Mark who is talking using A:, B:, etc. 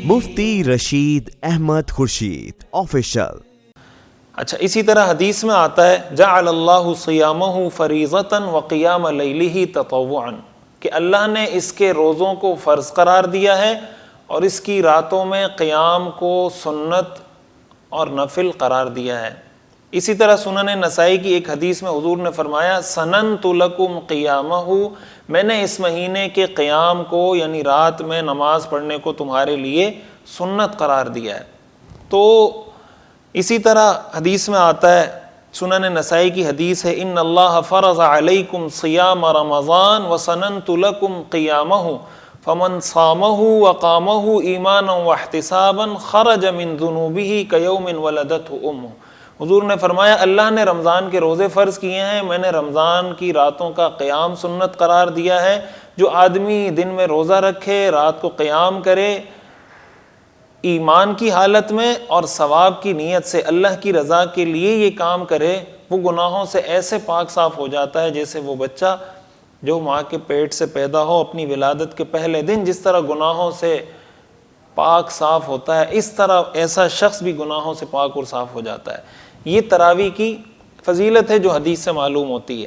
A: مفتی Rashid Ahmad Khurshid official.
B: اچھا، اسی طرح حدیث میں آتا ہے جعل اللہ صیامہ فریضۃ وقیام لیلہ تطوعا، کہ اللہ نے اس کے روزوں کو فرض قرار دیا ہے اور اس کی راتوں میں قیام کو سنت اور نفل قرار دیا ہے۔ اسی طرح سنن نسائی کی ایک حدیث میں حضور نے فرمایا سننت لکم قیامہ، میں نے اس مہینے کے قیام کو یعنی رات میں نماز پڑھنے کو تمہارے لیے سنت قرار دیا ہے۔ تو اسی طرح حدیث میں آتا ہے، سنن نسائی کی حدیث ہے ان اللہ فرض علیکم صیام رمضان وسننت لکم قیامہ فمن صامہ وقامہ ایمانا واحتسابا خرج من ذنوبہ کیوم ولدتہ امہ۔ حضور نے فرمایا اللہ نے رمضان کے روزے فرض کیے ہیں، میں نے رمضان کی راتوں کا قیام سنت قرار دیا ہے۔ جو آدمی دن میں روزہ رکھے، رات کو قیام کرے، ایمان کی حالت میں اور ثواب کی نیت سے اللہ کی رضا کے لیے یہ کام کرے، وہ گناہوں سے ایسے پاک صاف ہو جاتا ہے جیسے وہ بچہ جو ماں کے پیٹ سے پیدا ہو اپنی ولادت کے پہلے دن جس طرح گناہوں سے پاک صاف ہوتا ہے، اس طرح ایسا شخص بھی گناہوں سے پاک اور صاف ہو جاتا ہے۔ یہ تراویح کی فضیلت ہے جو حدیث سے معلوم ہوتی ہے۔